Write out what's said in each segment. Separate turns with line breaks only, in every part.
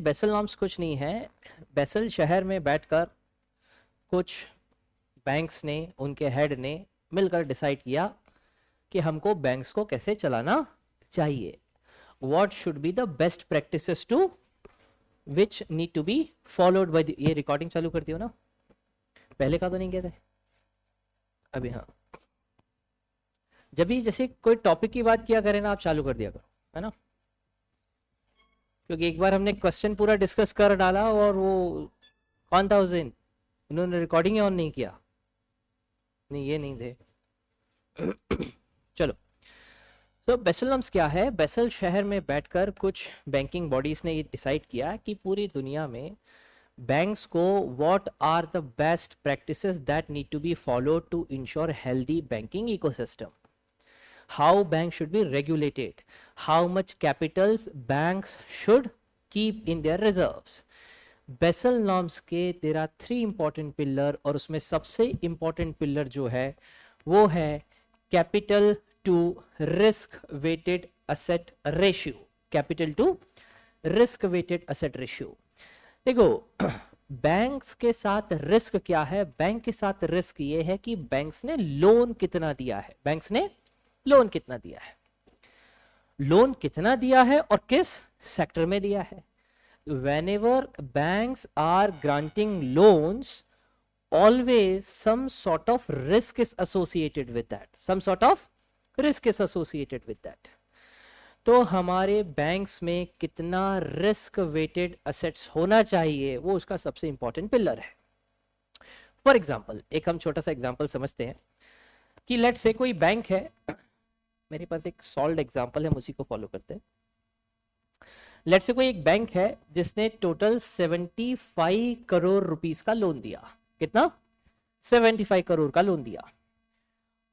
Basel norms कुछ नहीं है, बेसल शहर में बैठकर कुछ बैंक्स ने, उनके हेड ने मिलकर डिसाइड किया कि हमको बैंक्स को कैसे चलाना चाहिए, what should be the best practices to which need to be followed by the. ये रिकॉर्डिंग चालू करती हो ना, पहले का तो नहीं कहते अभी। हाँ, जब भी जैसे कोई टॉपिक की बात किया करें ना, आप चालू कर दिया करो, है ना, क्योंकि एक बार हमने क्वेश्चन पूरा डिस्कस कर डाला और वो कौन था उस दिन, उन्होंने रिकॉर्डिंग ऑन नहीं किया, नहीं ये नहीं थे। चलो, तो बेसल नॉर्म्स क्या है? बेसल शहर में बैठकर कुछ बैंकिंग बॉडीज ने ये डिसाइड किया कि पूरी दुनिया में बैंक्स को what are the best practices that need to be followed to ensure healthy banking ecosystem, how banks should be regulated, how much capitals banks should keep in their reserves. Basel norms के there are 3 important pillar, और उसमें सबसे important pillar जो है वो है capital to risk weighted asset ratio. capital to risk weighted asset ratio. देखो, banks के साथ रिस्क क्या है? बैंक के साथ रिस्क ये है कि बैंक्स ने लोन कितना दिया है, बैंक्स ने लोन कितना दिया है, लोन कितना दिया है और किस सेक्टर में दिया है। whenever banks are granting loans, always some sort of risk is associated with that, some sort of risk is associated with that. तो हमारे बैंक्स में कितना रिस्क वेटेड असेट्स होना चाहिए, वो उसका सबसे इंपॉर्टेंट पिलर है। फॉर एग्जांपल, एक हम छोटा सा एग्जांपल समझते हैं कि लेट्स से कोई बैंक है, मेरे पास एक सॉल्व एग्जांपल है, हम उसी को फॉलो करते हैं। लेट्स से कोई एक बैंक है जिसने टोटल 75 करोड़ रुपीस का लोन दिया। कितना? 75 करोड़ का लोन दिया।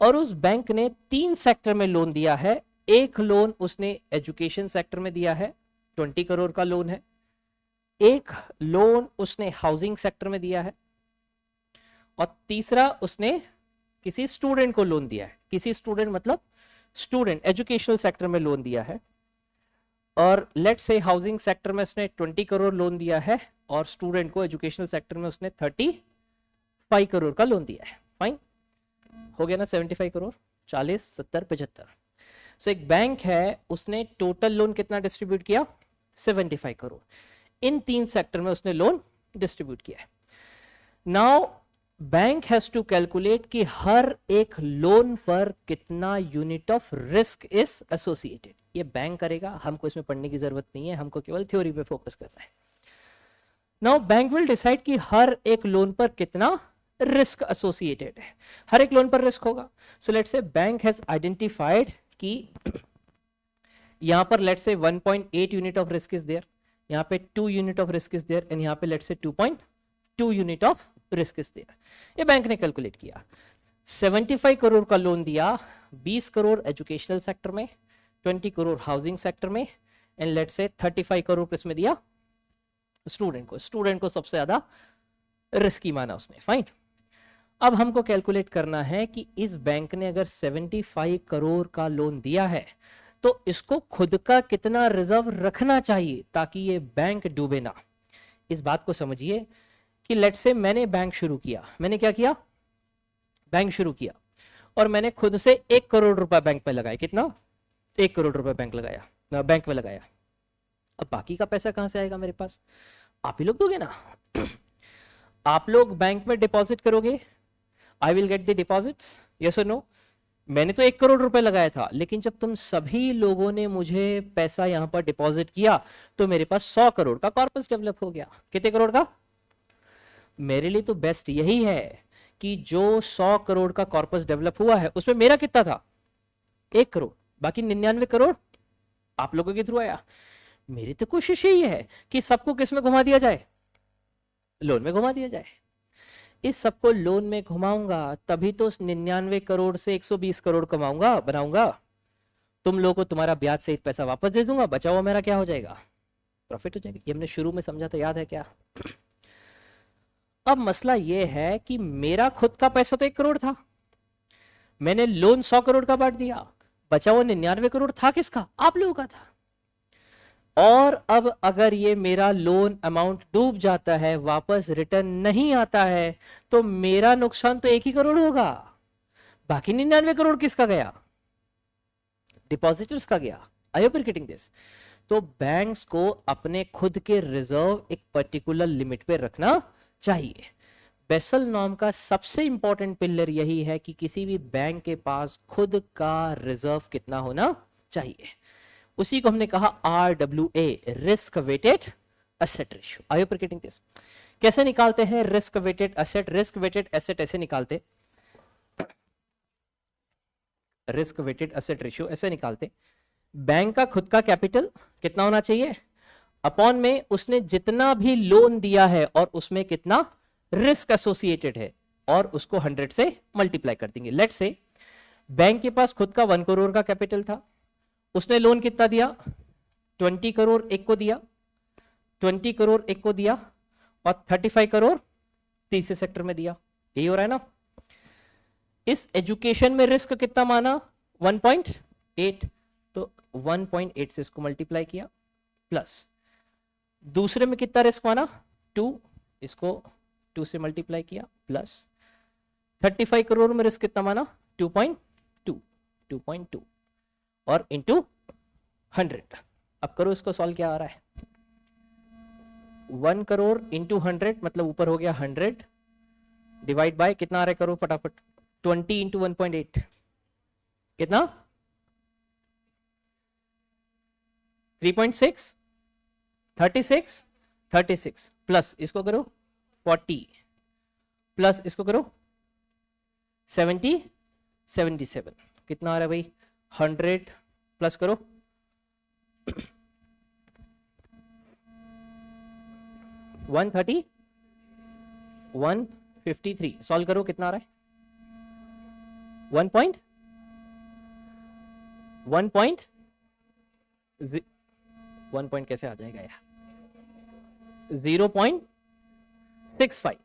और उस बैंक ने 3 सेक्टर में लोन दिया है। एक लोन उसने एजुकेशन सेक्टर में दिया है, 20 करोड़ का लोन है। एक लोन उसने हाउसिंग सेक्टर में दिया है, और तीसरा उसने किसी स्टूडेंट को लोन दिया है। किसी स्टूडेंट मतलब स्टूडेंट, एजुकेशनल सेक्टर में लोन दिया है। और लेट्स से हाउसिंग सेक्टर में उसने 20 करोड़ लोन दिया है, और स्टूडेंट को एजुकेशनल सेक्टर में उसने 35 करोड़ का लोन दिया है। फाइन, हो गया ना 75 करोड़, 40, 70, 75। सो एक बैंक है, उसने टोटल लोन कितना डिस्ट्रीब्यूट किया? 75 करोड़। इन 3 सेक्टर में उसने लोन डिस्ट्रीब्यूट किया है। Now bank has to calculate कि हर एक लोन पर कितना unit of risk is associated. ये बैंक करेगा, हमको इसमें पढ़ने की जरूरत नहीं है, हमको केवल थ्योरी पे फोकस करना है। नाउ बैंक विल डिसाइड कि हर एक लोन पर कितना रिस्क एसोसिएटेड है। हर एक लोन पर रिस्क होगा। So let's say bank has identified कि यहां पर let's say 1.8 unit of risk is there, यहां पे 2 unit of risk is there, and यहां पे लेट्स से 2.2 unit of risk is there. ये बैंक ने कैलकुलेट किया। 75 करोड़ का लोन दिया, 20 करोड़ एजुकेशनल सेक्टर में, 20 करोड़ हाउसिंग सेक्टर में, एंड लेट्स से 35 करोड़ किसमें दिया? स्टूडेंट को। स्टूडेंट को सबसे ज्यादा रिस्की माना उसने। फाइन, अब हमको कैलकुलेट करना है कि इस बैंक ने अगर 75 करोड़ का लोन दिया है तो इसको खुद का कितना रिजर्व रखना चाहिए ताकि ये बैंक डूबे ना। इस बात को समझिए कि लेट्स से मैंने बैंक शुरू किया, मैंने क्या किया? बैंक शुरू किया, और मैंने खुद से 1 करोड़ रुपया बैंक में लगाया। कितना? 1 करोड़ रुपया बैंक लगाया, बैंक में लगाया। अब बाकी का पैसा कहां से आएगा मेरे पास? आप ही लोग दोगे ना। आप लोग बैंक में डिपॉजिट करोगे, I will get the deposits, yes or no. मैंने तो 1 करोड़ रुपए लगाया था, लेकिन जब तुम सभी लोगों ने मुझे पैसा यहां पर डिपॉजिट किया तो मेरे पास 100 करोड़ का कॉर्पस डेवलप हो गया। कितने करोड़ का? मेरे लिए तो बेस्ट यही है कि जो 100 करोड़ का कॉर्पस डेवलप हुआ है उसमें मेरा कितना था? 1 करोड़, बाकी 99 करोड़ आप लोगों के थ्रू आया। मेरी तो कोशिश यही है कि सबको किस में घुमा दिया जाए? लोन में घुमा दिया जाए। इस सबको लोन में घुमाऊंगा तभी तो 99 करोड़ से 120 करोड़ कमाऊंगा, बनाऊंगा। तुम लोगों को तुम्हारा ब्याज सहित पैसा वापस दे दूंगा, बचा हुआ मेरा क्या हो जाएगा? प्रॉफिट हो जाएगा। ये हमने शुरू में समझा था, याद है क्या? अब मसला ये है कि मेरा खुद का पैसा तो 1 करोड़ था, मैंने लोन 100 करोड़ का बांट दिया, बचा हुआ 99 करोड़ था किसका? आप लोगों का था। और अब अगर ये मेरा लोन अमाउंट डूब जाता है, वापस रिटर्न नहीं आता है, तो मेरा नुकसान तो 1 ही करोड़ होगा, बाकी 99 करोड़ किसका गया? डिपॉजिटर्स का गया। आई होप यू गेटिंग दिस। तो बैंक्स को अपने खुद के रिजर्व एक पर्टिकुलर लिमिट पे रखना चाहिए। बेसल नॉर्म का सबसे इंपॉर्टेंट पिलर यही है कि किसी भी बैंक के पास खुद का रिजर्व कितना होना चाहिए। उसी को हमने कहा RWA, risk weighted asset ratio. I hope you getting this. कैसे निकालते हैं risk weighted asset? Risk weighted asset ऐसे निकालते, रिस्क वेटेड एसेट रेशियो ऐसे निकालते, बैंक का खुद का कैपिटल कितना होना चाहिए अपॉन में उसने जितना भी लोन दिया है और उसमें कितना रिस्क एसोसिएटेड है, और उसको 100 से मल्टीप्लाई कर देंगे। लेट्स से बैंक के पास खुद का 1 करोड़ का कैपिटल था, उसने लोन कितना दिया? 20 करोड़ एक को दिया, 20 करोड़ एक को दिया, और 35 करोड़ तीसरे सेक्टर में दिया। यही हो रहा है ना? इस एजुकेशन में रिस्क कितना माना? 1.8, तो 1.8 से इसको मल्टीप्लाई किया, प्लस दूसरे में कितना रिस्क माना? 2, इसको 2 से मल्टीप्लाई किया, प्लस 35 करोड़ में रिस्क कितना माना? 2.2 और इंटू 100। अब करो इसको सॉल्व, क्या आ रहा है? 1 करोड़ इंटू 100 मतलब ऊपर हो गया 100 डिवाइड बाय कितना आ रहा है? करो फटाफट, 20 इंटू 1.8 कितना? 3.6, 36 प्लस इसको करो 40 प्लस इसको करो 77 कितना आ रहा है भाई? 100 प्लस करो 130, 153, सॉल्व करो कितना आ रहा है? 1 पॉइंट कैसे आ जाएगा यार? 0.65।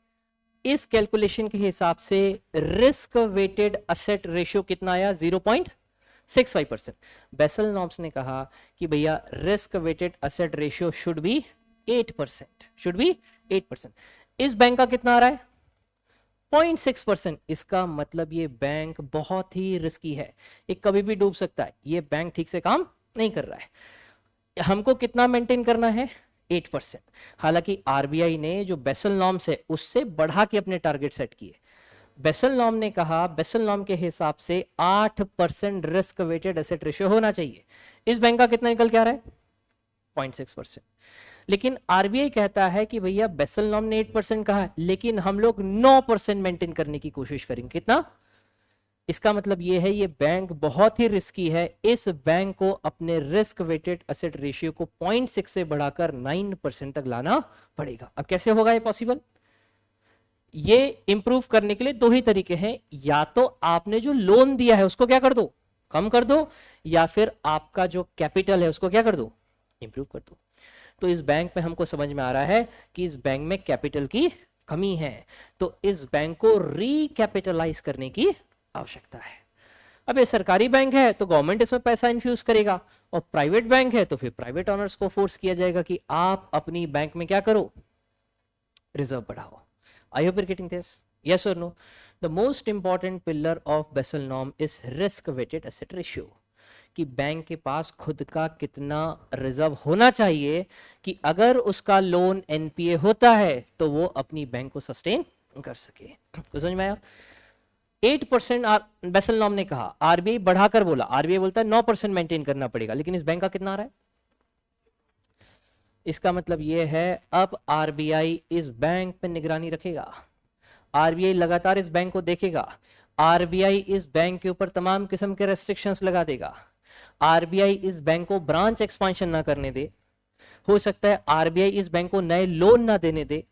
इस कैलकुलेशन के हिसाब से रिस्क वेटेड एसेट रेशियो कितना आया? 0.65%। बेसल नॉर्म्स ने कहा कि भैया risk weighted asset ratio should be 8%। इस बैंक का कितना आ रहा है? 0.6%। इसका मतलब ये बैंक बहुत ही रिस्की है, ये कभी भी डूब सकता है, ये बैंक ठीक से काम नहीं कर रहा है। हमको कितना मेंटेन करना है? 8%। हालांकि आरबीआई ने जो बेसल नॉर्म्स है उससे बढ़ा के अपने टारगेट सेट किए। बेसल नॉर्म ने कहा, बेसल नॉर्म के हिसाब से 8% रिस्क वेटेड एसेट रेशियो होना चाहिए। इस बैंक का कितना निकल के आ रहा है? 0.6%। लेकिन आरबीआई कहता है कि भैया बेसल नॉर्म ने 8% कहा है, लेकिन हम लोग 9% मेंटेन करने की कोशिश करेंगे। कितना? इसका मतलब ये है ये बैंक बहुत ही रिस्की है, इस बैंक को अपने रिस्क वेटेड एसेट रेशियो को 0.6 से बढ़ाकर 9% तक लाना पड़ेगा। अब कैसे होगा ये पॉसिबल? ये इंप्रूव करने के लिए दो ही तरीके हैं, या तो आपने जो लोन दिया है उसको क्या कर दो? कम कर दो, या फिर आपका जो कैपिटल है उसको क्या कर दो? इंप्रूव कर दो। तो इस बैंक में हमको समझ में आ रहा है कि इस बैंक में कैपिटल की कमी है, तो इस बैंक को रीकैपिटलाइज करने की आवश्यकता है। अब ये सरकारी बैंक है तो गवर्नमेंट इसमें पैसा इन्फ्यूज करेगा, और प्राइवेट बैंक है तो फिर प्राइवेट ओनर्स को फोर्स किया जाएगा कि आप अपनी बैंक में क्या करो? रिजर्व बढ़ाओ। I hope you are getting this? Yes or no? The most important pillar of Basel norm is risk weighted asset ratio, कि बैंक के पास खुद का कितना रिजर्व होना चाहिए कि अगर उसका लोन एनपीए होता है तो वो अपनी बैंक को सस्टेन कर सके। तो समझ में आया? 8% बेसल नॉर्म ने कहा, आरबीआई बढ़ाकर बोला, आरबीआई बोलता है 9% मेंटेन करना पड़ेगा, लेकिन इस बैंक का कितना आ रहा है? इसका मतलब यह है अब आरबीआई इस बैंक पे निगरानी रखेगा, आरबीआई लगातार इस बैंक को देखेगा, आरबीआई इस बैंक के ऊपर तमाम किस्म के रेस्ट्रिक्शंस लगा देगा, आरबीआई इस बैंक को ब्रांच एक्सपांशन ना करने दे, हो सकता है आरबीआई इस बैंक को नए लोन ना देने दे,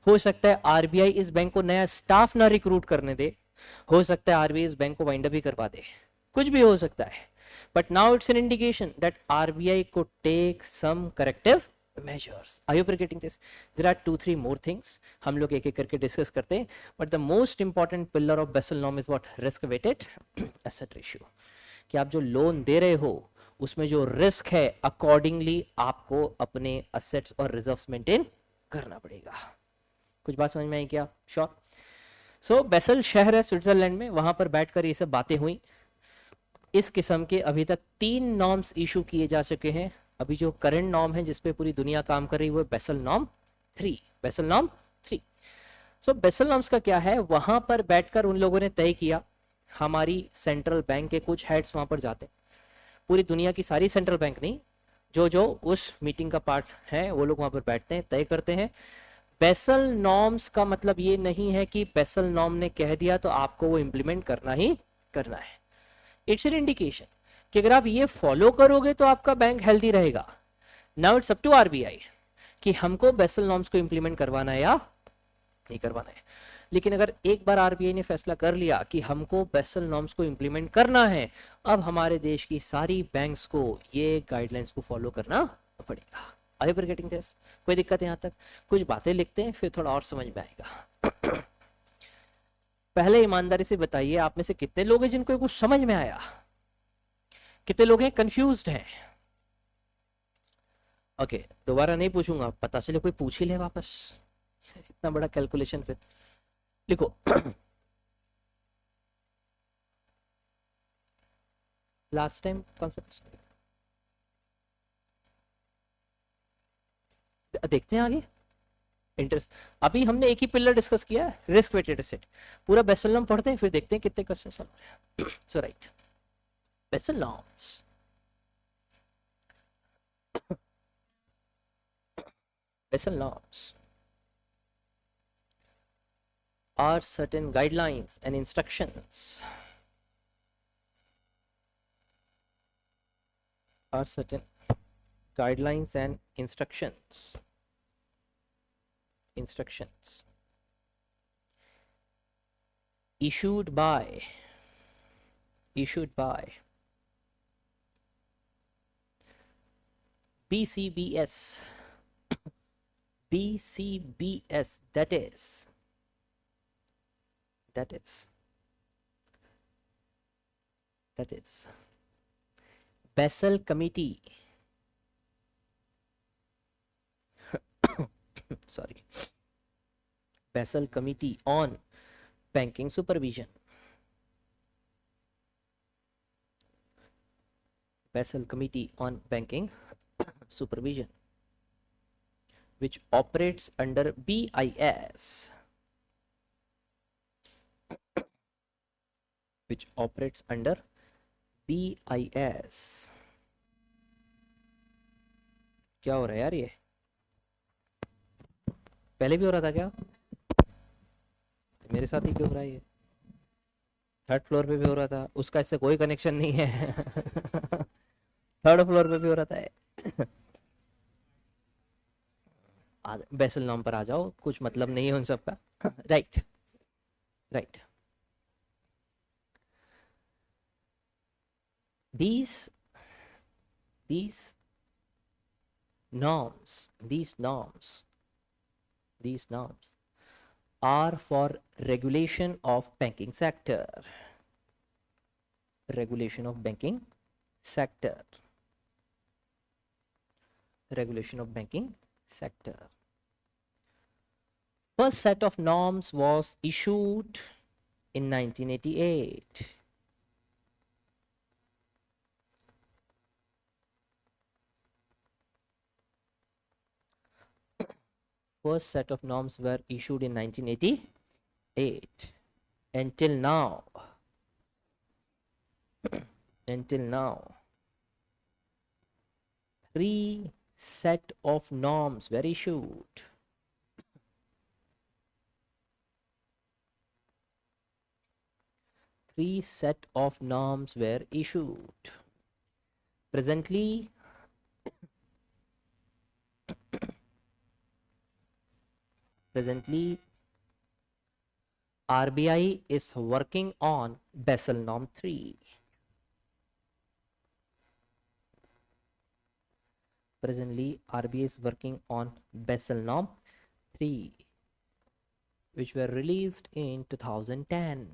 हो सकता है आरबीआई इस बैंक को नया स्टाफ ना रिक्रूट करने दे, हो सकता है आरबीआई इस बैंक को वाइंड अप भी करवा दे, कुछ भी हो सकता है। But now it's an indication that RBI को take some corrective measures. Are you getting this? There are 2-3 more things, हम लोग एक एक करके डिस्कस करते हैं, but the most important pillar of Basel norm is what? Risk weighted asset ratio. कि आप जो लोन दे रहे हो उसमें जो रिस्क है अकॉर्डिंगली आपको अपने असेट्स और रिजर्व्स मेंटेन करना पड़ेगा। कुछ बात समझ में आई क्या? श्योर। सो बेसल शहर है स्विट्जरलैंड में, वहां पर बैठकर ये सब बातें हुई। इस किस्म के अभी तक 3 नॉर्म्स इशू किए जा चुके हैं। अभी जो करंट नॉर्म है जिसपे पूरी दुनिया काम कर रही है वो बेसल नॉर्म 3, बेसल नॉर्म 3। सो बेसल नॉर्म्स का क्या है, वहां पर बैठकर उन लोगों ने तय किया, हमारी सेंट्रल बैंक के कुछ हेड्स वहां पर जाते हैं, पूरी दुनिया की सारी सेंट्रल बैंक नहीं, जो जो उस मीटिंग का पार्ट है वो लोग वहां पर बैठते हैं, तय करते हैं। बेसल नॉर्म्स का मतलब ये नहीं है कि बेसल नॉर्म ने कह दिया तो आपको वो इंप्लीमेंट करना ही करना है। इट्स एन इंडिकेशन कि अगर आप ये फॉलो करोगे तो आपका बैंक हेल्दी रहेगा। Now it's up to RBI कि हमको बेसल नॉर्म्स को इंप्लीमेंट करवाना है या नहीं करवाना है। लेकिन अगर एक बार आरबीआई ने फैसला कर लिया कि हमको बेसल नॉर्म्स को इंप्लीमेंट करना है, अब हमारे देश की सारी बैंक्स को ये गाइडलाइंस को फॉलो करना पड़ेगा। आई यू गेटिंग दिस? कोई दिक्कत यहाँ तक? कुछ बातें लिखते हैं फिर थोड़ा और समझ में आएगा। पहले ईमानदारी से बताइए, आप में से कितने लोग हैं जिनको कुछ समझ में आया? कितने लोग हैं कंफ्यूज्ड हैं? ओके, दोबारा नहीं पूछूंगा, पता चले कोई पूछ ही ले वापस। इतना बड़ा कैलकुलेशन फिर लिखो। लास्ट टाइम कौन सा देखते हैं आगे। इंटरेस्ट, अभी हमने एक ही पिलर डिस्कस किया है, रिस्क वेटेड एसेट। पूरा बेसल नॉर्म पढ़ते हैं फिर देखते हैं कितने क्वेश्चन सॉल्व हो रहे हैं। So right, Basel norms, Basel norms are certain guidelines and instructions, are certain guidelines and instructions issued by BCBS, that is Basel Committee, sorry, Basel Committee on Banking Supervision, Basel Committee on Banking Supervision, which operates under BIS, which operates under BIS। क्या हो रहा है यार, ये पहले भी हो रहा था क्या? तो मेरे साथ ही क्यों हो रहा है ये? थर्ड फ्लोर पे भी हो रहा था, उसका इससे कोई कनेक्शन नहीं है। थर्ड फ्लोर पे भी हो रहा था। बेसल नॉर्म पर आ जाओ, कुछ मतलब नहीं है उन सब का। Right right, these norms are for regulation of banking sector, regulation of banking sector, regulation of banking sector. First set of norms was issued in 1988. First set of norms were issued in 1988. Until now, 3 set of norms were issued. 3 set of norms were issued. Presently, RBI is working on Basel Norm 3. Presently, RBI is working on Basel Norm 3, which were released in 2010.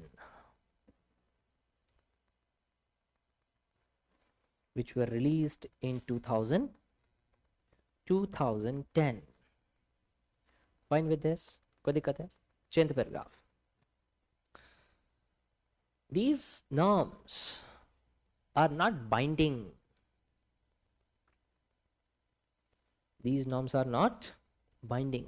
which were released in 2010. Fine with this? कोई दिक्कत है? Tenth paragraph. These norms are not binding. These norms are not binding.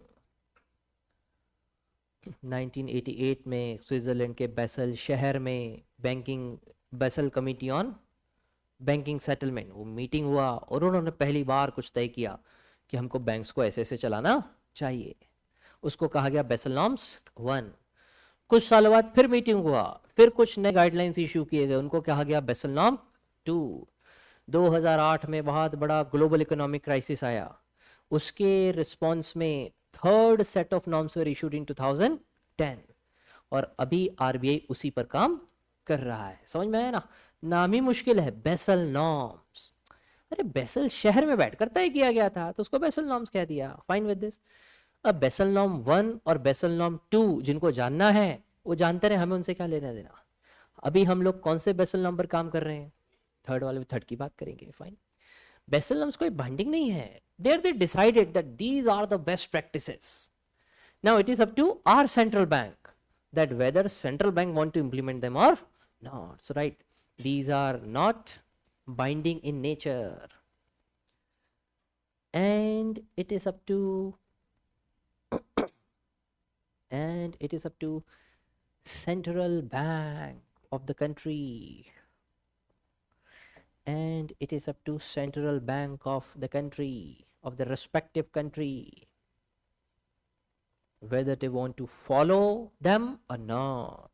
1988 में Switzerland के Basel शहर में banking Basel committee on banking settlement वो meeting हुआ और उन्होंने पहली बार कुछ तय किया कि हमको बैंक्स को ऐसे ऐसे चलाना चाहिए. उसको कहा गया बेसल नॉर्म्स 1. कुछ सालों बाद फिर मीटिंग हुआ, फिर कुछ नए गाइडलाइंस इशू किए गए, उनको कहा गया बेसल नॉर्म 2. 2008 में बहुत बड़ा ग्लोबल इकोनॉमिक क्राइसिस आया, उसके रिस्पॉन्स में third set of norms were issued in 2010 और अभी आरबीआई उसी पर काम कर रहा है. समझ में आया ना? नाम ही मुश्किल है, बेसल नॉर्म्स. अरे बेसल शहर में बैठ कर तय किया गया था तो उसको बेसल नॉर्म्स कह दिया. Fine with this. अब बेसल नॉर्म 1 और बेसल नॉर्म 2 जिनको जानना है वो जानते रहे, हमें उनसे क्या लेना देना. अभी हम लोग कौन से बेसल नॉर्म पर काम कर रहे हैं? थर्ड वाले में, थर्ड की बात करेंगे. फाइन. बेसल नॉर्म्स कोई बाइंडिंग नहीं है. There they decided that these are the best practices. Now it is up to our central bank that whether central bank want to implement them or not. So right, these are not binding in nature, and it is up to central bank of the country, and it is up to central bank of the country, of the respective country, whether they want to follow them or not.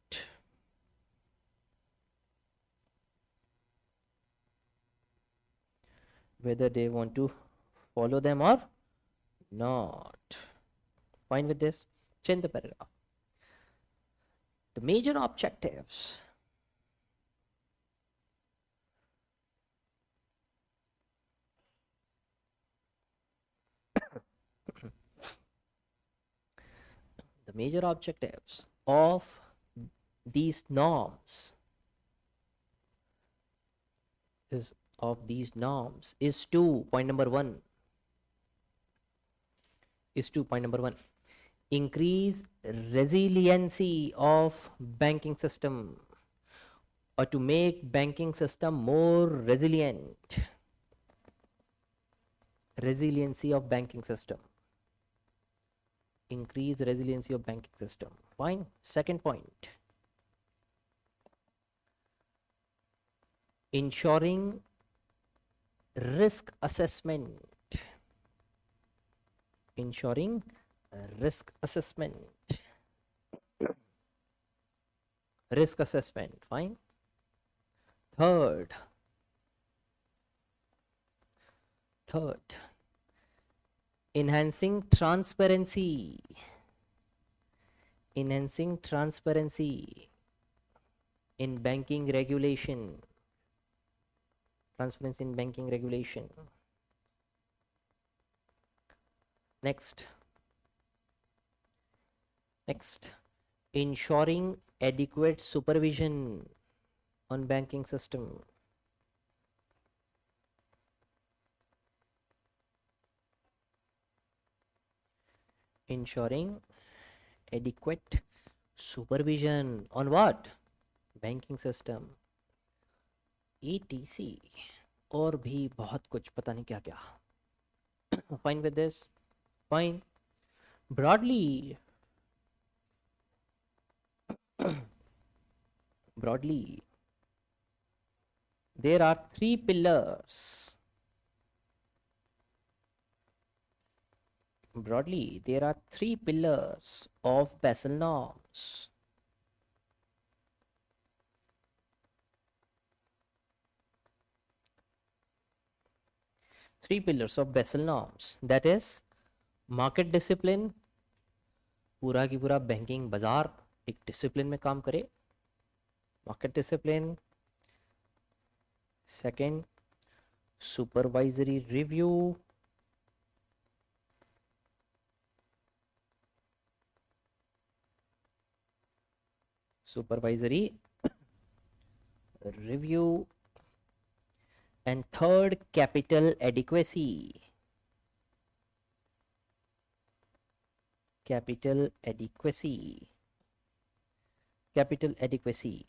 Whether they want to follow them or not. Fine with this? Change the paragraph. The major objectives. The major objectives of these norms is to point number one increase resiliency of banking system, or to make banking system more resilient. Resiliency of banking system. Increase resiliency of banking system. Fine. Second point. Ensuring risk assessment. Ensuring risk assessment. Risk assessment. Fine. Third. Enhancing transparency. Enhancing transparency in banking regulation. Transparency in banking regulation. Next, ensuring adequate supervision on banking system. Ensuring adequate supervision on what? Banking system. ETC और भी बहुत कुछ, पता नहीं क्या क्या. Fine with this? Fine. Broadly, there are three pillars. Broadly, there are three pillars of Basel norms. Three pillars of Basel norms, that is market discipline, पूरा की पूरा बैंकिंग बाजार एक डिसिप्लिन में काम करे, market discipline. Second, supervisory review. And third, capital adequacy. Capital adequacy. Capital adequacy,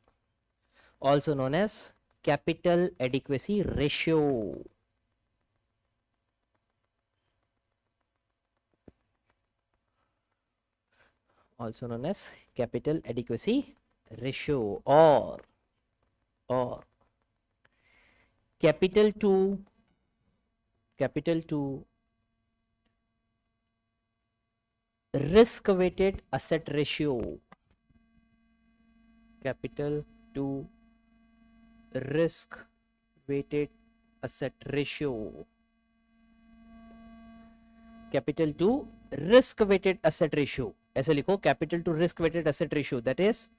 also known as capital adequacy ratio. Also known as capital adequacy ratio, or capital to risk weighted asset ratio. Capital to risk weighted asset ratio. Capital to risk weighted asset ratio, ऐसे लिखो, capital to risk weighted asset ratio, that is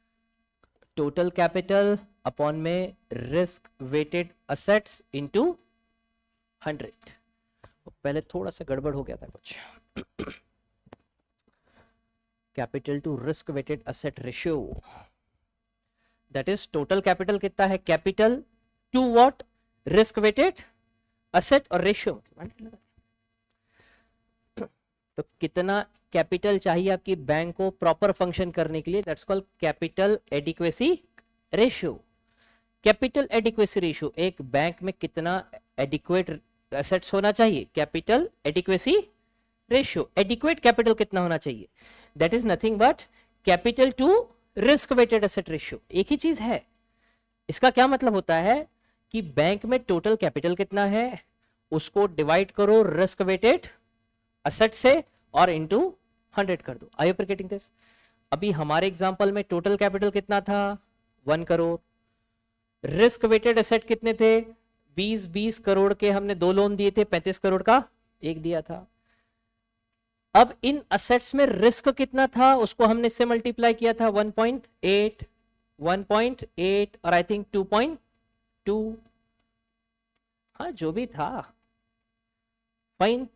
total capital upon में risk weighted assets into 100. पहले थोड़ा सा गड़बड़ हो गया था कुछ. Capital to risk weighted asset ratio, that is total capital कितना है, capital to what, risk weighted asset, और ratio तो कितना कैपिटल चाहिए आपकी बैंक को प्रॉपर फंक्शन करने के लिए, that's called capital adequacy ratio. Capital adequacy ratio, एक बैंक में कितना एडिक्वेट एसेट्स होना चाहिए, capital adequacy ratio. Adequate capital कितना होना चाहिए, that is nothing but capital to risk weighted asset ratio. एक ही चीज है. इसका क्या मतलब होता है कि बैंक में टोटल कैपिटल कितना है, उसको डिवाइड करो रिस्क वेटेड एसेट से और इनटू 100 कर दो. I hope getting this. अभी हमारे एग्जांपल में टोटल कैपिटल कितना था, 1 करोड़. रिस्क वेटेड एसेट कितने थे, 20 करोड़ के हमने 2 लोन दिए थे, 35 करोड़ का एक दिया था. अब इन असेट्स में रिस्क कितना था, उसको हमने इससे मल्टीप्लाई किया था 1.8 और आई थिंक 2.2, हाँ जो भी था फाइन.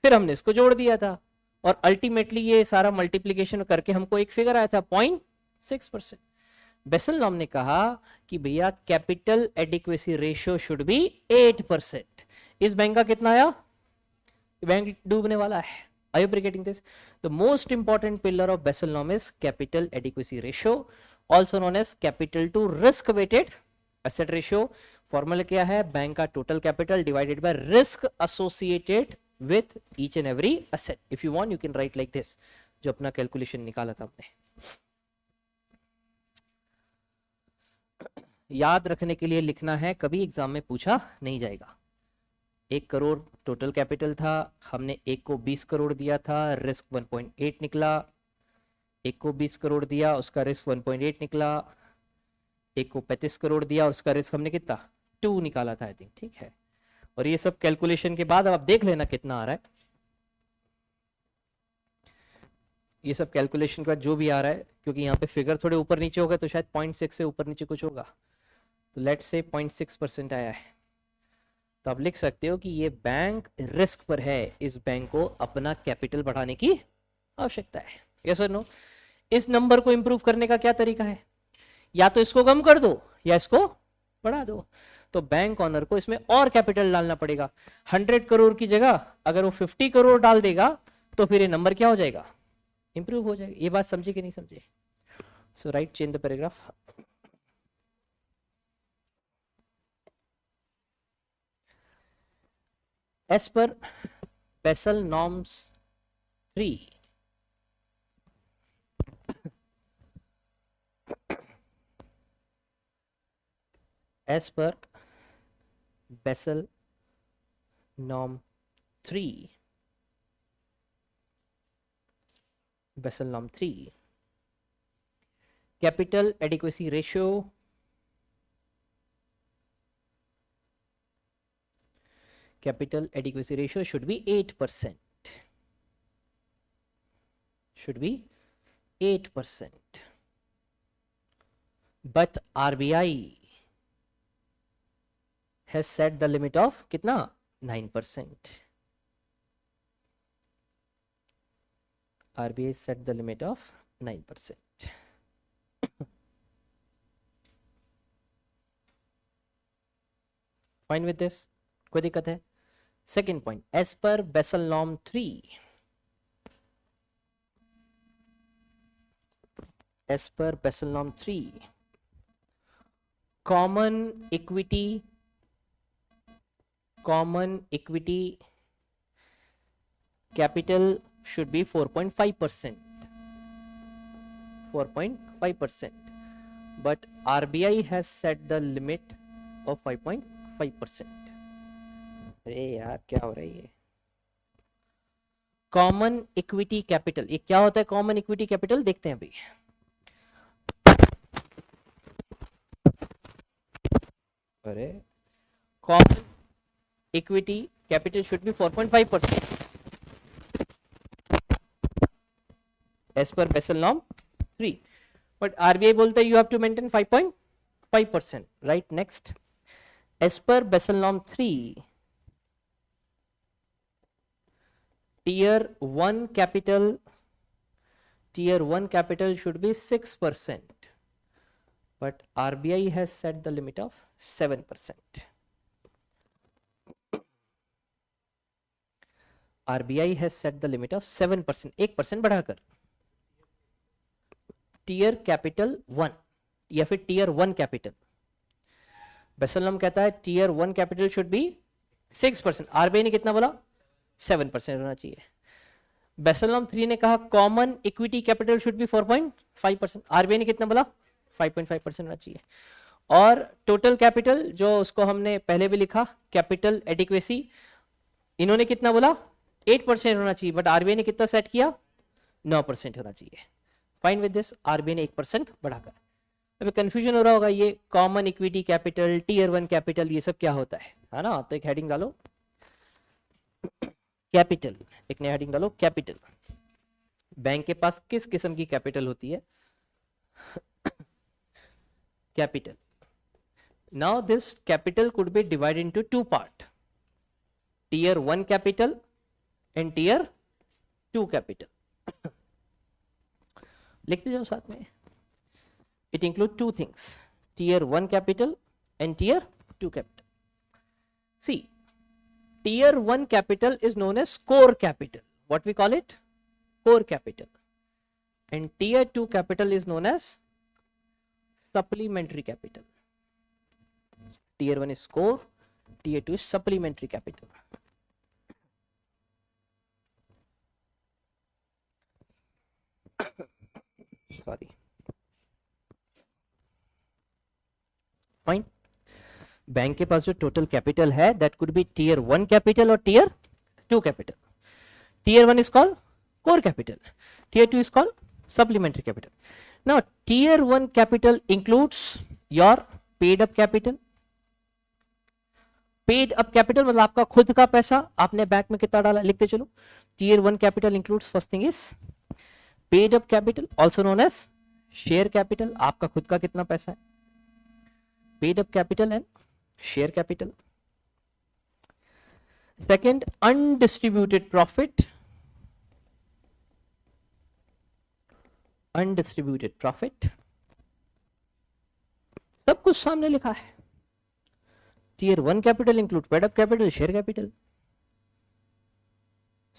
फिर हमने इसको जोड़ दिया था और अल्टीमेटली ये सारा मल्टीप्लीकेशन करके हमको एक फिगर आया था 0.6%. बेसल नॉम ने कहा कि भैया capital adequacy ratio should be 8%. इस बैंक का कितना आया, बैंक डूबने वाला है. Are you getting this? The most important pillar of Basel norm is capital adequacy ratio, also known as capital to risk weighted asset ratio. Formula क्या है, bank का total capital divided by risk associated with each and every asset. If you want you can write like this, जो अपना calculation निकाला था हमने. याद रखने के लिए लिखना है, कभी एग्जाम में पूछा नहीं जाएगा. 1 करोड़ टोटल कैपिटल था, हमने एक को 20 करोड़ दिया था, रिस्क 1.8 निकला. एक को 20 करोड़ दिया, उसका रिस्क 1.8 निकला. एक को 35 करोड़ दिया, उसका रिस्क हमने कितना 2 निकाला था आई थिंक. ठीक है. और ये सब कैलकुलेशन के बाद अब आप देख लेना कितना आ रहा है. ये सब कैलकुलेशन के बाद जो भी आ रहा है, क्योंकि यहाँ पे फिगर थोड़े ऊपर नीचे होगा तो शायद 0.6 से ऊपर नीचे कुछ होगा. तो लेट्स से 0.6% आया है, तो आप लिख सकते हो कि ये बैंक रिस्क पर है, इस बैंक को अपना कैपिटल बढ़ाने की आवश्यकता है. Yes or no. इस नंबर को इंप्रूव करने का क्या तरीका है, या तो इसको कम कर दो या इसको बढ़ा दो. तो बैंक ऑनर को इसमें और कैपिटल डालना पड़ेगा. 100 करोड़ की जगह अगर वो 50 करोड़ डाल देगा तो फिर ये नंबर क्या हो जाएगा, इंप्रूव हो जाएगा. ये बात समझे कि नहीं समझे. So right, change the paragraph. As per Basel norms 3, as per Basel norm 3, Basel norm 3, capital adequacy ratio should be 8%. Should be 8%. But RBI has set the limit of कितना 9%. RBI set the limit of 9%. Fine with this, कोई दिक्कत है? Second point, as per Basel norm 3, as per Basel norm 3, common equity capital should be 4.5%, 4.5%, but RBI has set the limit of 5.5%. अरे यार क्या हो रहा है ये? कॉमन इक्विटी कैपिटल, ये क्या होता है? कॉमन इक्विटी कैपिटल देखते हैं अभी। अरे common equity capital should be 4.5% as per Basel norm 3, but RBI बोलता है you have to maintain 5.5%, right? Next, as per Basel norm 3, tier 1 capital should be 6%, but RBI has set the limit of 7%. RBI has set the limit of 7%, 1% बढ़ाकर tier capital 1 या फिर tier 1 capital. Basal norm कहता है tier 1 capital should be 6%, RBI ने कितना बोला? 7% होना चाहिए। बेसल नॉर्म 3 ने कहा common equity capital should be 4.5%, RBI ने कितना बोला? 5.5% होना चाहिए। और टोटल कैपिटल जो उसको हमने पहले भी लिखा, कैपिटल एडिक्वेसी, इन्होंने कितना बोला? 8% होना चाहिए, बट आरबीआई ने कितना सेट किया? 9% होना चाहिए। फाइन विद दिस, आरबीआई ने 1% बढ़ाकर। अभी कंफ्यूजन हो रहा होगा ये common equity capital, tier 1 capital, ये सब क्या होता है ना? तो एक हेडिंग डालो कैपिटल, एक नया हेडिंग डालो कैपिटल। बैंक के पास किस किस्म की कैपिटल होती है? Capital. Now this capital could be divided into 2 part, tier 1 capital and tier 2 capital. लिखते जाओ साथ में। It include 2 things, tier 1 capital and tier 2 capital. See, tier 1 capital is known as core capital. What we call it? Core capital. And tier 2 capital is known as supplementary capital. Tier 1 is core, tier 2 is supplementary capital. Sorry. Fine. Bank के पास जो total capital है that could be tier 1 capital और tier 2 capital. Tier 1 is called core capital, tier 2 is called supplementary capital. Now tier 1 capital includes your paid up capital. Paid up capital मतलब आपका खुद का पैसा, आपने बैंक में कितना डाला, लिखते चलो। Tier 1 capital includes, first thing is paid up capital, also known as share capital, आपका खुद का कितना पैसा है, paid up capital and share capital. Second, undistributed profit. Undistributed profit. सब कुछ सामने लिखा है। Tier 1 capital include paid up capital, share capital.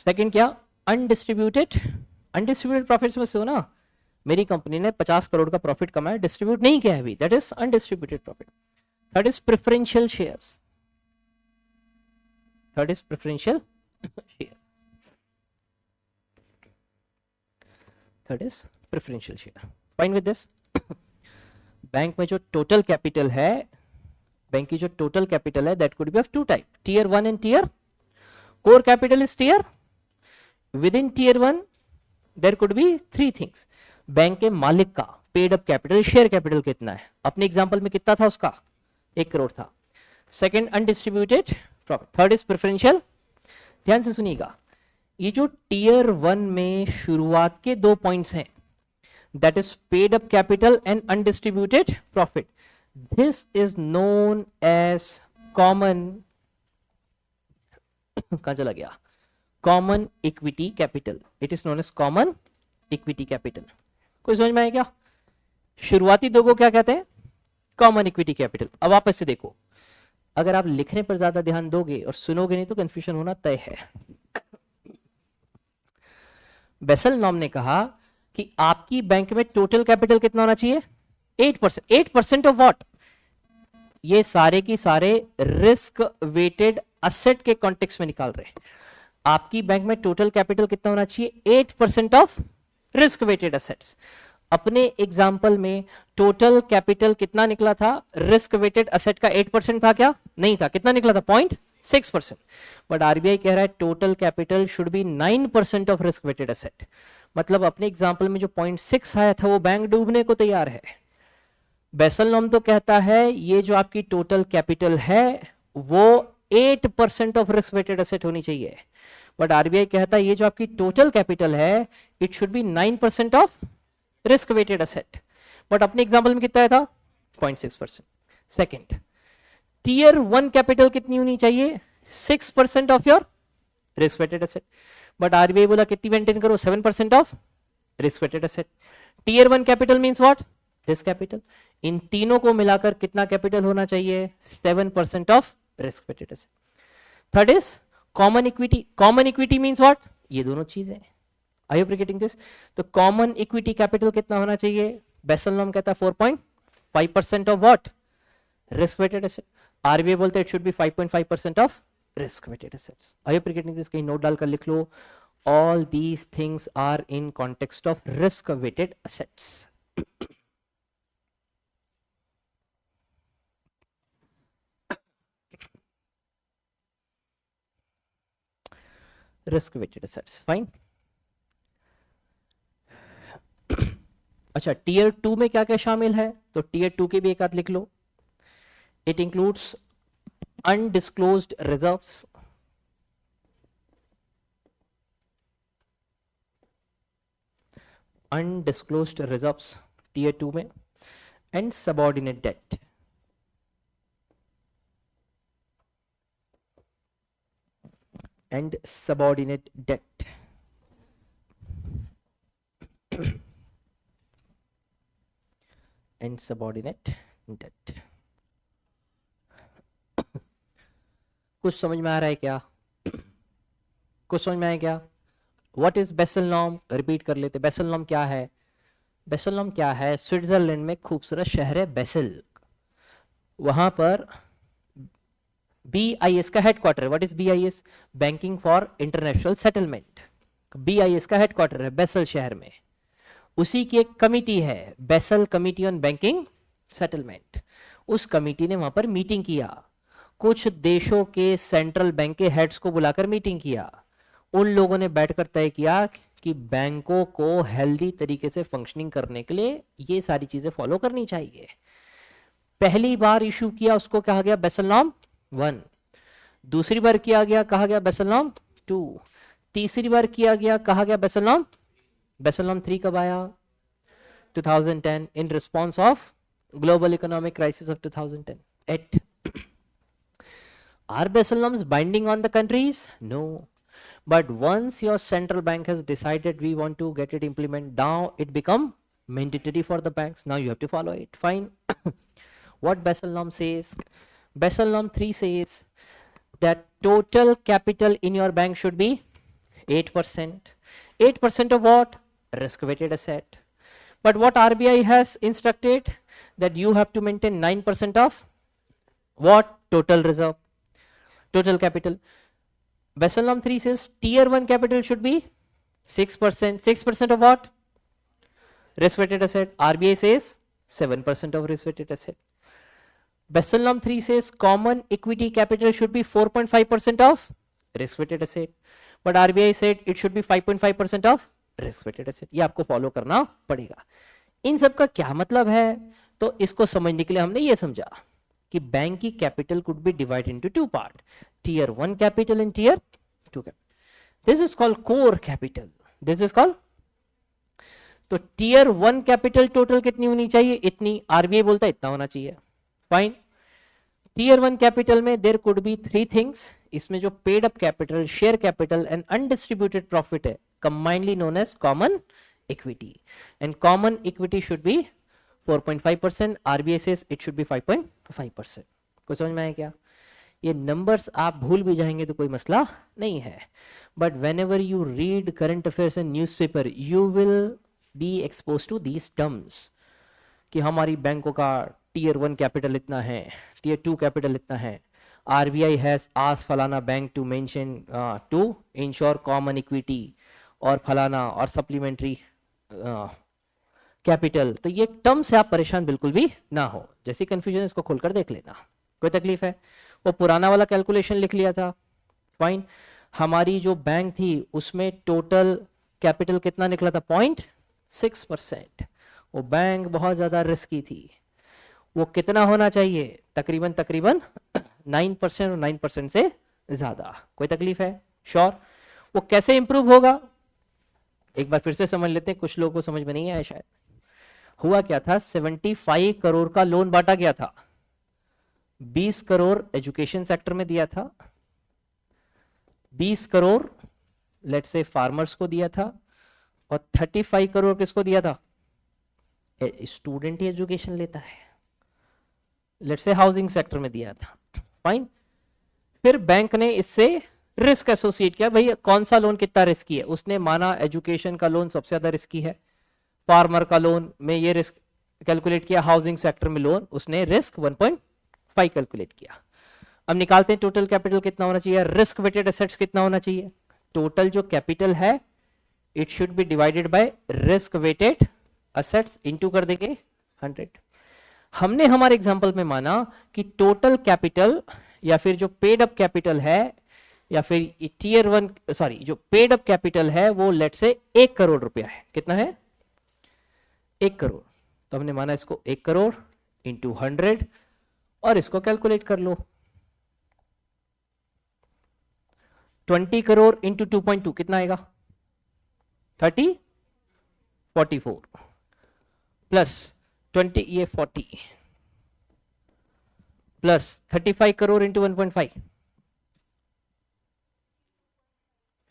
Second क्या? Undistributed. Undistributed profits में से हो ना, मेरी कंपनी ने 50 करोड़ का प्रॉफिट कमाया, डिस्ट्रीब्यूट नहीं किया है अभी, that is undistributed profit. Third is preferential shares. Third is preferential share. Third is preferential share. Fine with this? Bank में जो टोटल कैपिटल है, बैंक की जो टोटल कैपिटल है that could be of 2 type, tier 1 and tier core capital is tier. Within tier 1 there could be 3 things. Bank के मालिक का paid up capital, share capital कितना है, अपने एग्जांपल में कितना था उसका? 1 करोड़ था। Second undistributed profit. Third is preferential. ध्यान से सुनिएगा, ये जो टियर 1 में शुरुआत के 2 पॉइंट्स हैं that is paid up capital and undistributed profit, this is known as common, कहां चला गया, common equity capital. It is known as common equity capital. कोई समझ में आया क्या? शुरुआती 2 को क्या कहते हैं? Common equity capital. अब वापस से देखो, अगर आप लिखने पर ज्यादा ध्यान दोगे और सुनोगे नहीं तो कंफ्यूजन होना तय है। बेसल नॉर्म ने कहा कि आपकी बैंक में टोटल कैपिटल कितना होना चाहिए? 8%। 8% ऑफ व्हाट? ये सारे की सारे रिस्क वेटेड असेट के कॉन्टेक्स्ट में निकाल रहे हैं। आपकी बैंक में टोटल कैपिटल कितना होना चाहिए? 8% ऑफ रिस्क वेटेड असेट्स। अपने एग्जाम्पल में टोटल कैपिटल कितना निकला था? रिस्क वेटेड असेट का 8% था क्या? नहीं था। कितना निकला था? 0.6%। बट आरबीआई कह रहा है total capital should be 9% of risk weighted asset. मतलब अपने एग्जाम्पल में जो 0.6 आया था वो बैंक डूबने को तैयार है। बेसल नॉर्म तो कहता है ये जो आपकी टोटल कैपिटल है वो 8% ऑफ रिस्क वेटेड असेट होनी चाहिए। बट आरबीआई कहता है ये जो आपकी टोटल कैपिटल है it should be 9% of risk weighted asset. But अपने एग्जांपल में कितना था? 0.6%। सेकंड, टीयर 1 कैपिटल कितनी होनी चाहिए? 6% of your risk weighted asset. But RBI बोला कितनी मेंटेन करो? 7% of risk weighted asset. Tier 1 capital means what? This capital. इन तीनों को मिलाकर कितना कैपिटल होना चाहिए? 7% of risk weighted asset. Third is common equity. Common equity means what? ये दोनों चीजें। Are you getting this? तो कॉमन इक्विटी कैपिटल कितना होना चाहिए? बेसल नॉर्म कहता है 4.5% of what? Risk weighted asset. RBI बोलते हैं it should be 5.5% of risk weighted assets. Are you getting this? कहीं नोट डालकर लिख लो। All these things are in context of risk weighted assets. Risk weighted assets, fine. अच्छा, tier 2 में क्या क्या शामिल है? तो टीयर 2 के भी एक आध लिख लो। It includes undisclosed reserves, undisclosed reserves tier 2 में, and subordinate debt. And subordinate debt. And subordinate debt. कुछ समझ में आ रहा है क्या? कुछ समझ में आया क्या? What is Basel norm? Repeat कर लेते। बेसल नॉर्म क्या है? बेसल नॉर्म क्या है? स्विट्जरलैंड में खूबसूरत शहर है बेसल, वहां पर BIS का हेडक्वार्टर है। What is BIS? Banking for international settlement. BIS का हेडक्वार्टर है बेसल शहर में। उसी की एक कमिटी है, Basel committee on banking settlement. उस कमिटी ने वहां पर मीटिंग किया, कुछ देशों के सेंट्रल बैंक के हेड्स को बुलाकर मीटिंग किया। उन लोगों ने बैठकर तय किया कि बैंकों को हेल्दी तरीके से फंक्शनिंग करने के लिए ये सारी चीजें फॉलो करनी चाहिए। पहली बार इशू किया उसको कहा गया बेसल नॉर्म 1, दूसरी बार किया गया कहा गया बेसल नॉर्म 2, तीसरी बार किया गया कहा गया बेसल नॉर्म 3 कब आया? 2010 in response of global economic crisis of 2010. Are Basel norms binding on the countries? No. But once your central bank has decided we want to get it implemented, now it become mandatory for the banks. Now you have to follow it. Fine. What Basel norm says? Basel norm 3 says that total capital in your bank should be 8%. 8% of what? Risk weighted asset. But what RBI has instructed? That you have to maintain 9% of what? Total reserve, total capital. Basel norm 3 says tier 1 capital should be 6%. 6% of what? Risk weighted asset. RBI says 7% of risk weighted asset. Basel norm 3 says common equity capital should be 4.5% of risk weighted asset. But RBI said it should be 5.5% of risk weighted asset. ये आपको follow करना पड़ेगा। इन सब का क्या मतलब है? तो इसको समझने के लिए हमने ये समझा कि बैंक की capital could be divided into 2 part, tier 1 capital and tier 2 capital. This is called core capital. This is called, तो टीयर 1 कैपिटल टोटल कितनी होनी चाहिए? इतनी। आरबीआई बोलता है इतना होना चाहिए। फाइन। टीयर 1 कैपिटल में देयर कुड बी 3 थिंग्स। इसमें जो paid up capital, share capital and undistributed profit है, combinedly known as common equity, and common equity should be 4.5%. RBI says it should be 5.5%. कुछ समझ में आया क्या? ये नंबर्स आप भूल भी जाएंगे तो कोई मसला नहीं है, but whenever you read current affairs in newspaper you will be expose to these terms कि हमारी बैंकों का टीयर 1 कैपिटल इतना है, टीयर 2 कैपिटल इतना है, RBI हैज आस्क्ड फलाना bank to mention to ensure common equity और फलाना और सप्लीमेंट्री कैपिटल। तो ये टर्म से आप परेशान बिल्कुल भी ना हो, जैसी कंफ्यूजन इसको खोलकर देख लेना, कोई तकलीफ है। वो पुराना वाला कैलकुलेशन लिख लिया था, फाइन। हमारी जो बैंक थी उसमें टोटल कैपिटल कितना निकला था, 0.6%। वो बैंक बहुत ज्यादा रिस्की थी, वो कितना होना चाहिए, तकरीबन तकरीबन 9% और 9% से ज्यादा। कोई तकलीफ है? श्योर। वो कैसे इंप्रूव होगा एक बार फिर से समझ लेते हैं, कुछ लोगों को समझ में नहीं आया शायद। हुआ क्या था, 75 करोड़ का लोन बांटा गया था, 20 करोड़ एजुकेशन सेक्टर में दिया था, 20 करोड़ लेट्स से फार्मर्स को दिया था, और 35 करोड़ किसको दिया था, स्टूडेंट ही एजुकेशन लेता है, लेट्स से हाउसिंग सेक्टर में दिया था, फाइन। फिर बैंक ने इससे रिस्क एसोसिएट किया, भाई कौन सा लोन कितना रिस्की है, उसने माना एजुकेशन का लोन सबसे ज्यादा रिस्की है, फार्मर का लोन में ये रिस्क कैलकुलेट किया, हाउसिंग सेक्टर में लोन उसने रिस्क 1.5 कैलकुलेट किया। अब निकालते हैं टोटल कैपिटल कितना होना चाहिए, रिस्क वेटेड एसेट्स कितना होना चाहिए। टोटल जो कैपिटल है it should be divided by risk weighted assets, into कर देंगे 100। हमने हमारे एग्जांपल में माना कि टोटल कैपिटल या फिर जो पेड अप कैपिटल है या फिर टीयर 1 सॉरी जो पेड अप कैपिटल है वो लेट से 1 करोड़ रुपया है। कितना है, 1 करोड़। तो हमने माना इसको 1 करोड़ इंटू 100 और इसको कैलकुलेट कर लो, 20 करोड़ इंटू 2.2 कितना आएगा, 44 प्लस 20 ये 40 प्लस 35 करोड़ इंटू 1.5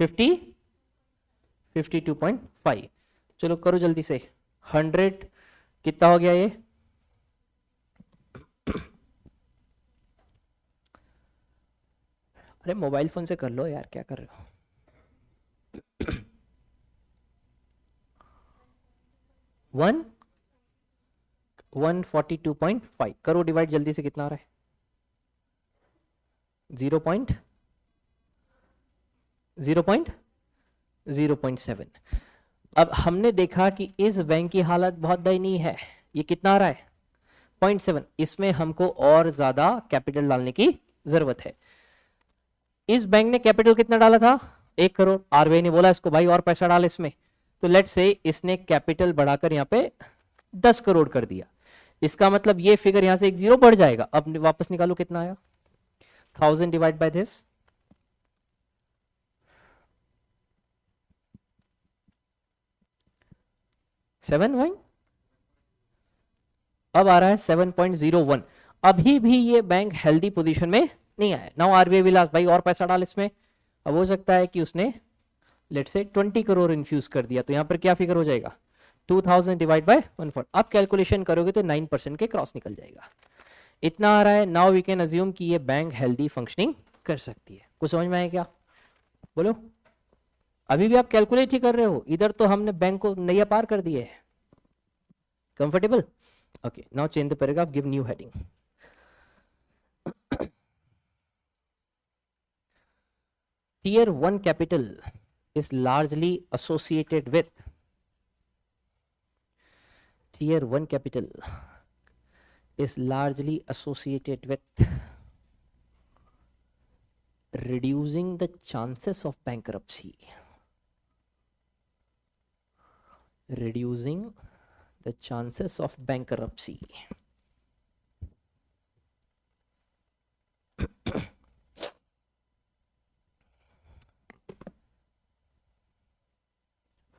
52.5। चलो करो जल्दी से, 100 कितना हो गया ये, अरे मोबाइल फोन से कर लो यार, क्या कर रहे हो। 142.5 करो डिवाइड जल्दी से कितना आ रहा है, 0.7। अब हमने देखा कि इस बैंक की हालत बहुत दयनीय है, ये कितना आ रहा है 0.7, इसमें हमको और ज्यादा कैपिटल डालने की जरूरत है। इस बैंक ने कैपिटल कितना डाला था, 1 करोड़। आरबीआई ने बोला इसको भाई और पैसा डाल इसमें, तो लेट्स से इसने कैपिटल बढ़ाकर यहाँ पे 10 करोड़ कर दिया। इसका मतलब ये फिगर यहां से एक जीरो बढ़ जाएगा। अब वापस निकालो कितना आया, 1000 डिवाइड बाय दिस, अब आ रहा है 7.01। अभी भी ये बैंक हेल्दी पोजीशन में नहीं आया। नाउ आरबीआई विल आस्क भाई और पैसा डाल इसमें। अब हो सकता है कि उसने लेट्स से 20 करोड़ इन्फ्यूज कर दिया, तो यहां पर क्या फिगर हो जाएगा, 2000 डिवाइड बाय 1/4। आप कैलकुलेशन करोगे तो 9% के क्रॉस निकल जाएगा। इतना आ रहा है। नाउ वी कैन अज्यूम कि ये बैंक हेल्दी फंक्शनिंग कर सकती है। कुछ समझ में आया क्या, बोलो। अभी भी आप कैलकुलेट ही कर रहे हो, इधर तो हमने बैंक को नैया पार कर दिए है। Comfortable? Okay, now change the paragraph, give new heading. Tier 1 capital is largely associated with Tier 1 capital is largely associated with reducing the chances of bankruptcy. Reducing the chances of bankruptcy.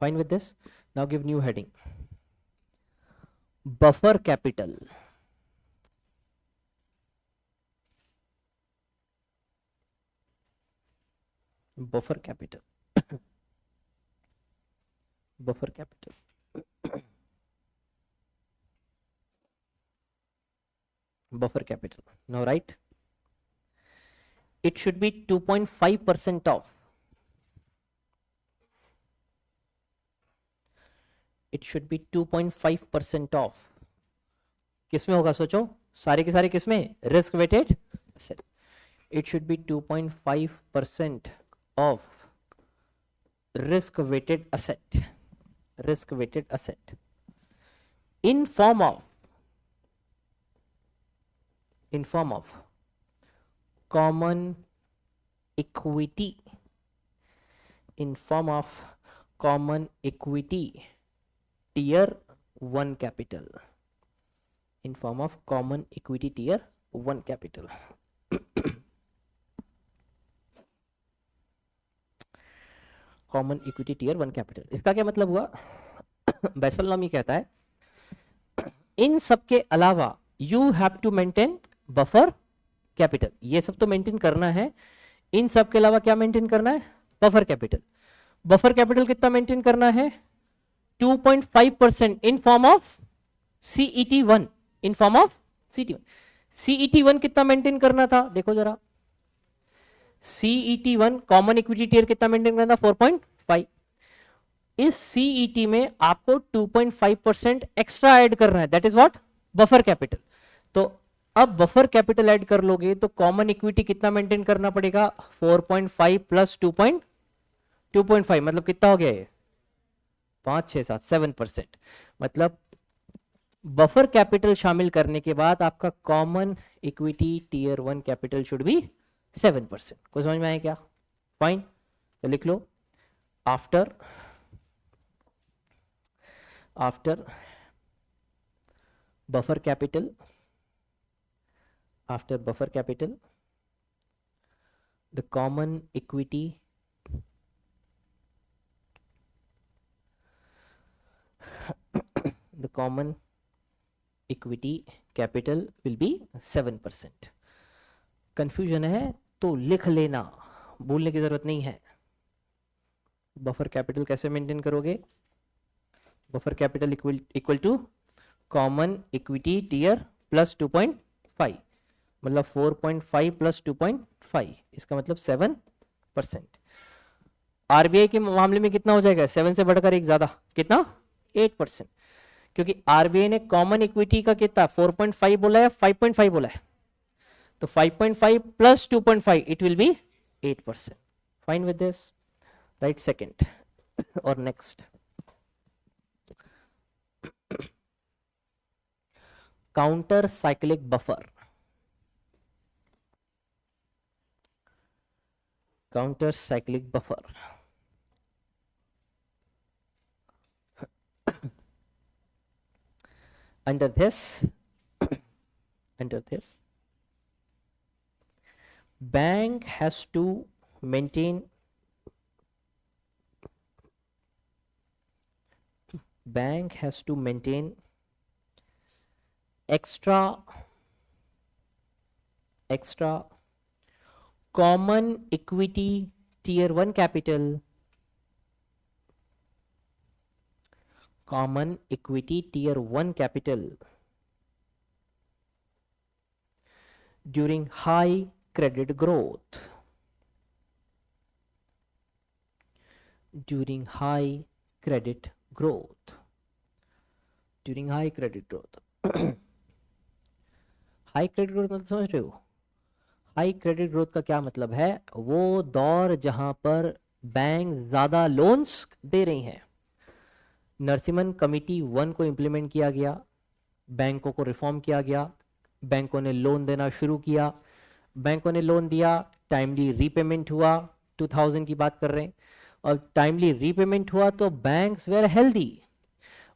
Fine with this? Now give new heading. Buffer capital. Buffer capital. Buffer capital. Buffer capital. Now write. it should be 2.5% of. It should be 2.5% of. किसमें होगा सोचो, सारे के सारे किसमें, risk weighted asset. It should be 2.5% of risk weighted asset. Risk weighted asset in form of common equity, in form of common equity tier 1 capital, in form of common equity tier 1 capital. Common equity tier 1 capital. इसका क्या मतलब हुआ? Basal नॉम ये कहता है इन सब के अलावा you have to maintain buffer capital. ये सब तो मेंटेन करना है, इन सब के अलावा क्या मेंटेन करना है? Buffer capital. बफर कैपिटल कितना मेंटेन करना है? 2.5% in form of CET1. In form of CET1. CET1 कितना मेंटेन करना था? देखो जरा, CET1 कॉमन इक्विटी टियर कितना मेंटेन करना था? 4.5. इस CET में आपको 2.5% एक्स्ट्रा ऐड करना है, that is what? Buffer capital. तो अब बफर कैपिटल ऐड कर लोगे तो कॉमन इक्विटी कितना मेंटेन करना पड़ेगा? 4.5 प्लस 2.5 मतलब कितना हो गया ये? 5, 6, 7, 7%. मतलब बफर कैपिटल शामिल करने के बाद आपका common equity tier 1 capital should be 7%. को समझ में आया क्या? फाइन. तो लिख लो after buffer capital, after buffer capital the common equity capital will be 7%. Confusion है तो लिख लेना, भूलने की जरूरत नहीं है. बफर कैपिटल कैसे मेंटेन करोगे? Buffer capital equal to common equity tier plus 2.5, मतलब 4.5 प्लस 2.5, इसका मतलब 7%. आरबीआई के मामले में कितना हो जाएगा? 7 से बढ़कर एक ज्यादा, कितना? 8%. क्योंकि आरबीआई ने कॉमन इक्विटी का कितना 4.5 बोला है, 5.5 बोला है, तो 5.5 plus 2.5 it will be 8%. Fine with this, right second. और next counter cyclic buffer. Counter cyclic buffer under this bank has to maintain extra common equity tier 1 capital, common equity tier 1 capital during high credit growth, during high credit growth. High credit growth मतलब समझ रहे हो? High credit growth का क्या मतलब है? वो दौर जहां पर बैंक ज्यादा लोन्स दे रही हैं. नरसिम्हन कमिटी 1 को इंप्लीमेंट किया गया, बैंकों को रिफॉर्म किया गया, बैंकों ने लोन देना शुरू किया, बैंकों ने लोन दिया, टाइमली रीपेमेंट हुआ, 2000 की बात कर रहे हैं, और टाइमली रीपेमेंट हुआ तो banks were healthy.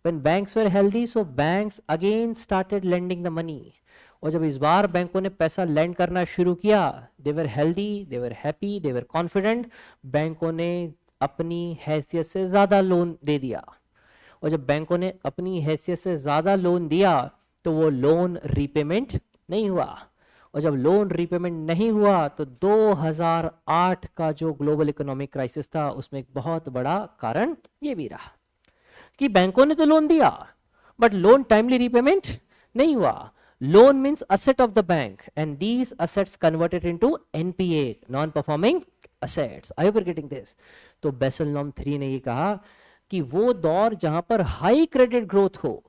When banks were healthy, so banks again started lending the money. और जब इस बार बैंकों ने पैसा लैंड करना शुरू किया, they were healthy, they were happy, they were confident. बैंकों ने अपनी हैसियत से ज़्यादा लोन दे दिया, और जब बैंकों ने अपनी हैसियत से ज़्यादा लोन दिया तो वो लोन रीपेमेंट नहीं हुआ, और जब लोन रीपेमेंट नहीं हुआ तो 2008 का जो ग्लोबल इकोनॉमिक क्राइसिस था उसमें एक बहुत बड़ा कारण ये भी रहा कि बैंकों ने तो लोन दिया बट लोन टाइमली रीपेमेंट नहीं हुआ. Loan means asset of the bank, and these assets converted into NPA, non-performing assets. Are you getting this? तो बेसल नॉर्म 3 ने ये कहा कि वो दौर जहां पर हाई क्रेडिट ग्रोथ हो,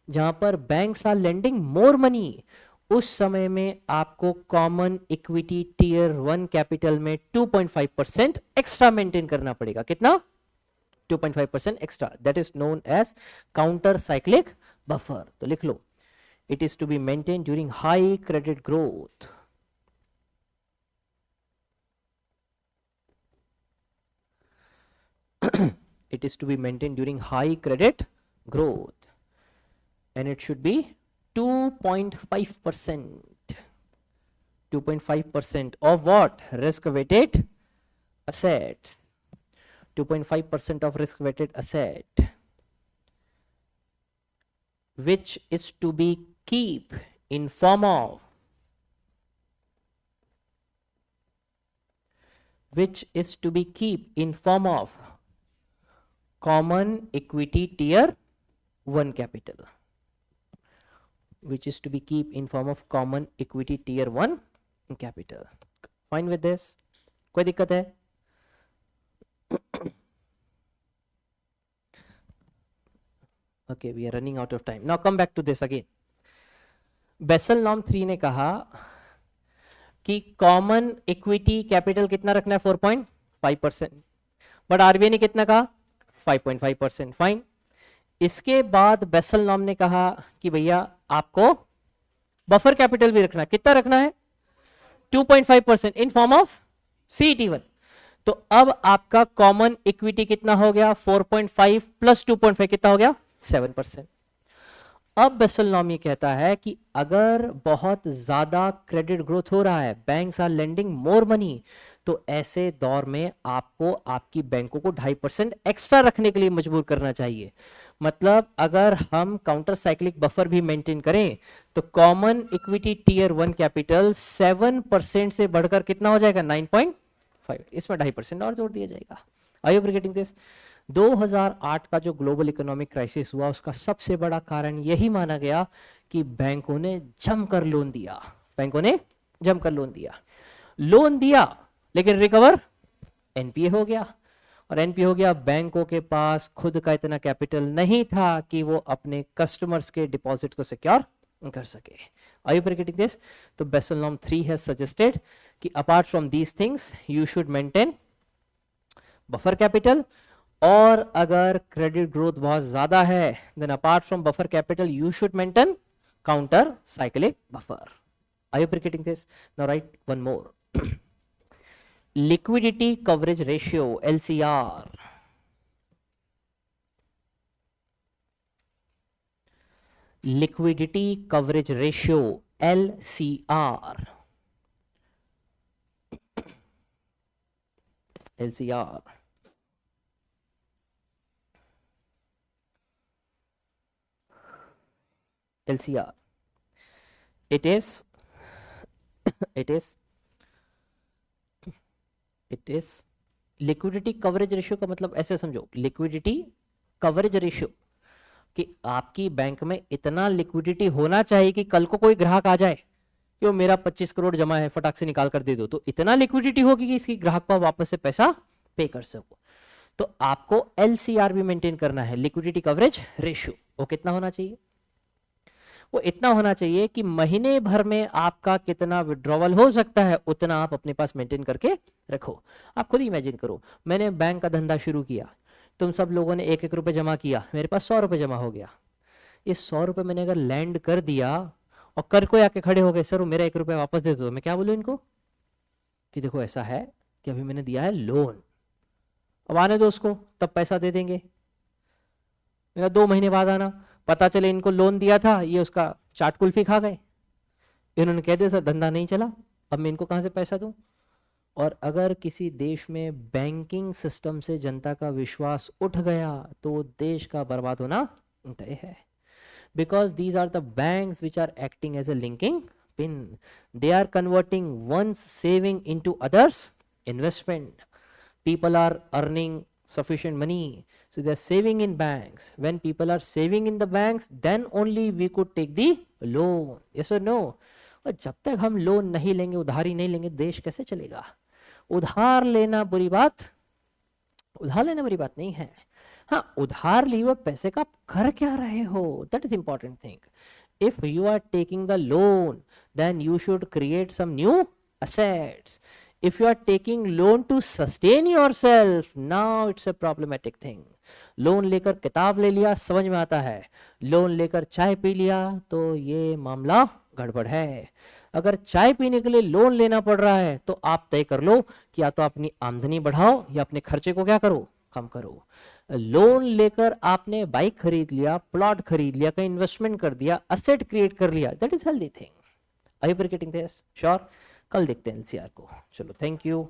जहां पर banks are lending more money, उस समय में आपको कॉमन इक्विटी टीयर 1 कैपिटल में 2.5% एक्स्ट्रा मेंटेन करना पड़ेगा. कितना? 2.5% extra. That is known as counter cyclic buffer. तो लिख लो, it is to be maintained during high credit growth. It is to be maintained during high credit growth, and it should be 2.5%. 2.5% of what? Risk weighted assets. 2.5% of risk weighted asset, which is to be keep in form of, which is to be keep in form of common equity tier 1 capital, which is to be keep in form of common equity tier 1 capital. Fine with this? कोई दिक्कत है? Okay, we are running out of time. Now come back to this again. Basel norm 3 ने कहा कि common equity capital कितना रखना है? 4.5%. But RBI ने कितना कहा? 5.5%. फाइन. इसके बाद बेसल नॉर्म ने कहा कि भैया आपको बफर कैपिटल भी रखना है. कितना रखना है? 2.5% इन फॉर्म ऑफ CET1. तो अब आपका कॉमन इक्विटी कितना हो गया? 4.5 प्लस 2.5 कितना हो गया? 7%. अब बेसल नॉर्म ये कहता है कि अगर बहुत ज्यादा क्रेडिट ग्रोथ हो रहा है, banks are lending more money, तो ऐसे दौर में आपको आपकी बैंकों को 2.5% एक्स्ट्रा रखने के लिए मजबूर करना चाहिए. मतलब अगर हम काउंटर साइक्लिक बफर भी मेंटेन करें तो कॉमन इक्विटी टीयर 1 कैपिटल 7% से बढ़कर कितना हो जाएगा? 9.5. इसमें 2.5% और जोड़ दिया जाएगा. Are you getting this? 2008 का जो ग्लोबल इकोनॉमिक क्राइसिस हुआ, उसका सबसे बड़ा कारण यही माना गया कि बैंकों ने जमकर लोन दिया. बैंकों ने जमकर लोन दिया. लोन दिया लेकिन रिकवर एनपीए हो गया. और एनपीए हो गया, बैंकों के पास खुद का इतना कैपिटल नहीं था कि वो अपने कस्टमर्स के डिपॉजिट को सिक्योर कर सके. Are you getting this? तो बेसल नॉर्म 3 हैज सजेस्टेड कि apart from these things you should maintain buffer capital, और अगर क्रेडिट ग्रोथ बहुत ज्यादा है then apart from buffer capital you should maintain counter cyclic buffer. Are you getting this? Now right one more. Liquidity coverage ratio LCR. Liquidity coverage ratio LCR. LCR. LCR. It is liquidity coverage ratio का मतलब ऐसे समझो, liquidity coverage ratio कि आपकी bank में इतना liquidity होना चाहिए कि कल को कोई ग्राहक आ जाए कि वो मेरा 25 करोड़ जमा है, फटाक से निकाल कर दे दो, तो इतना लिक्विडिटी होगी कि इसकी ग्राहक को वापस से पैसा पे कर सको. तो आपको LCR भी मेंटेन करना है, लिक्विडिटी कवरेज रेशियो. वो कितना होना चाहिए? वो इतना होना चाहिए कि महीने भर में आपका कितना विड्रॉवल हो सकता है उतना आप अपने पास मेंटेन करके रखो. आप खुद इमेजिन करो, मैंने बैंक का धंधा शुरू किया, तुम सब लोगों ने 1-1 रुपए जमा किया, मेरे पास 100 रुपए जमा हो गया. ये 100 रुपए मैंने अगर लैंड कर दिया और कर कोई आके खड़े हो गए, सर वो मेरा 1 रुपया वापस दे दो, मैं क्या बोलूँ इनको कि देखो ऐसा है कि अभी मैंने दिया है लोन, अब आने दो उसको, तब पैसा दे देंगे. मेरा 2 महीने बाद आना, पता चले इनको लोन दिया था, ये उसका चाट कुल्फी खा गए, इन्होंने कह दिया सर धंधा नहीं चला, अब मैं इनको कहां से पैसा दूं. और अगर किसी देश में बैंकिंग सिस्टम से जनता का विश्वास उठ गया तो देश का बर्बाद होना तय है. Because these are the banks which are acting as a linking pin. They are converting one's saving into others investment. people are earning sufficient money, so they are saving in banks. When people are saving in the banks, then only we could take the loan. Yes or no? और जब तक हम loan नहीं लेंगे, उधारी नहीं लेंगे, देश कैसे चलेगा? उधार लेना बुरी बात, उधार लेना बुरी बात नहीं है. हाँ, उधार लिए हुए पैसे का आप कर क्या रहे हो, that is important thing. If you are taking the loan, then you should create some new assets. If you are taking loan to sustain yourself, now it's a problematic thing. Loan लेकर किताब ले लिया, समझ में आता है. Loan लेकर चाय पी लिया तो ये मामला गड़बड़ है. अगर चाय पीने के लिए लोन लेना पड़ रहा है तो आप तय कर लो कि या तो अपनी आमदनी बढ़ाओ या अपने खर्चे को क्या करो, कम करो. लोन लेकर आपने बाइक खरीद लिया, प्लॉट खरीद लिया, कहीं इन्वेस्टमेंट कर दिया, असेट क्रिएट कर लिया, that is healthy thing. Are you getting this? Sure. कल देखते हैं एलसीआर को. चलो, थैंक यू.